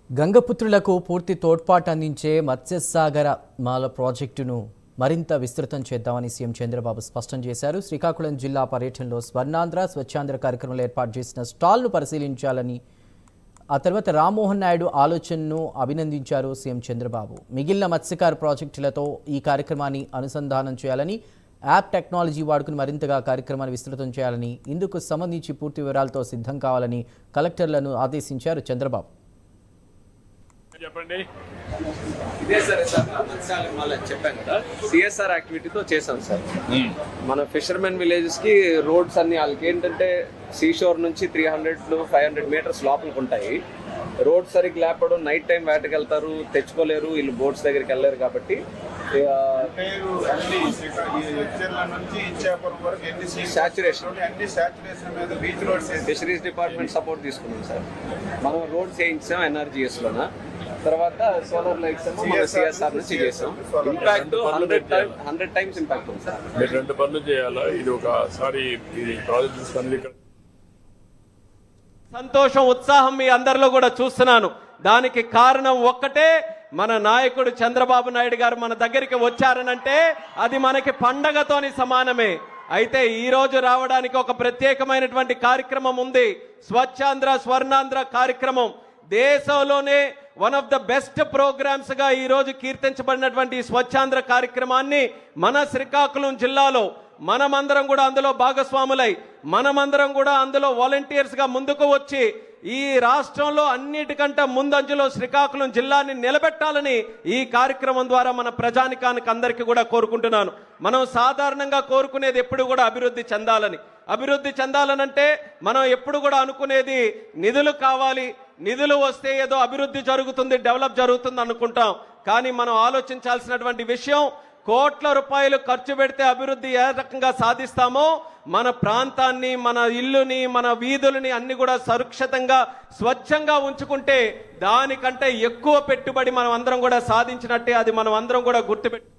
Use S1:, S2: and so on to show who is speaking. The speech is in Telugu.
S1: గంగపుత్రులకు పూర్తి తోడ్పాటు అందించే మత్స్యసాగర మాల ప్రాజెక్టును మరింత విస్తృతం చేద్దామని సీఎం చంద్రబాబు స్పష్టం చేశారు. శ్రీకాకుళం జిల్లా పర్యటనలో స్వర్ణాంధ్ర స్వచ్ఛాంధ్ర కార్యక్రమంలో ఏర్పాటు చేసిన స్టాల్ను పరిశీలించాలని ఆ తర్వాత రామ్మోహన్ నాయుడు ఆలోచనను అభినందించారు సీఎం చంద్రబాబు. మిగిలిన మత్స్యకార ప్రాజెక్టులతో ఈ కార్యక్రమాన్ని అనుసంధానం చేయాలని, యాప్ టెక్నాలజీ వాడుకుని మరింతగా కార్యక్రమాన్ని విస్తృతం చేయాలని, ఇందుకు సంబంధించి పూర్తి వివరాలతో సిద్ధం కావాలని కలెక్టర్లను ఆదేశించారు చంద్రబాబు.
S2: చెప్పండి.
S3: ఇదే సరే సార్, చెప్పాను కదా, సిఎస్ఆర్ యాక్టివిటీతో చేసాం సార్. మన ఫిషర్మెన్ విలేజెస్ కి రోడ్స్ అన్ని వాళ్ళకి ఏంటంటే సీషోర్ నుంచి 300-500 మీటర్స్ లోపలికి ఉంటాయి. రోడ్ సరిగ్గా లేపడం, నైట్ టైం వేటకి వెళ్తారు, తెచ్చుకోలేరు, వీళ్ళు బోట్స్ దగ్గరికి వెళ్ళలేరు. కాబట్టి ఫిషరీస్ డిపార్ట్మెంట్ సపోర్ట్ తీసుకున్నాం సార్. మనం రోడ్స్ వేయించాం ఎన్ఆర్జీఎస్ లోన. తర్వాత సోలార్ లైట్స్ ఏమో మన సిఎస్ఆర్ నుంచి చేసాం. ఇంపాక్ట్ 100 టైమ్స్ ఇంపాక్ట్ ఉంది సార్.
S2: మీరు 2 పనులు చేయాలా? ఇది ఒకసారి ఇది ప్రాజెక్ట్
S4: సంతోషం, ఉత్సాహం మీ అందరిలో కూడా చూస్తున్నాను. దానికి కారణం ఒక్కటే, మన నాయకుడు చంద్రబాబు నాయుడు గారు మన దగ్గరికి వచ్చారనంటే అది మనకి పండగతోని సమానమే. అయితే ఈ రోజు రావడానికి ఒక ప్రత్యేకమైనటువంటి కార్యక్రమం ఉంది. స్వచ్ఛాంధ్ర స్వర్ణాంధ్ర కార్యక్రమం దేశంలోనే one of the best programmes గా ఈ రోజు కీర్తించబడినటువంటి స్వచ్ఛాంధ్ర కార్యక్రమాన్ని మన శ్రీకాకుళం జిల్లాలో మనమందరం కూడా అందులో భాగస్వాములై, మనమందరం కూడా అందులో వాలంటీర్స్ గా ముందుకు వచ్చి ఈ రాష్ట్రంలో అన్నిటికంటే ముందంజలో శ్రీకాకుళం జిల్లాని నిలబెట్టాలని ఈ కార్యక్రమం ద్వారా మన ప్రజానికానికి అందరికీ కూడా కోరుకుంటున్నాను. మనం సాధారణంగా కోరుకునేది ఎప్పుడు కూడా అభివృద్ధి చెందాలని. అభివృద్ధి చెందాలనంటే మనం ఎప్పుడు కూడా అనుకునేది నిధులు కావాలి, నిధులు వస్తే ఏదో అభివృద్ధి జరుగుతుంది, డెవలప్ జరుగుతుంది అనుకుంటాం. కానీ మనం ఆలోచించాల్సినటువంటి విషయం, కోట్ల రూపాయలు ఖర్చు పెడితే అభివృద్ధి ఏ రకంగా సాధిస్తామో మన ప్రాంతాన్ని, మన ఇల్లుని, మన వీధులని అన్ని కూడా సురక్షితంగా స్వచ్ఛంగా ఉంచుకుంటే దానికంటే ఎక్కువ పెట్టుబడి మనం అందరం కూడా సాధించినట్టే. అది మనం అందరం కూడా గుర్తుపెట్టు.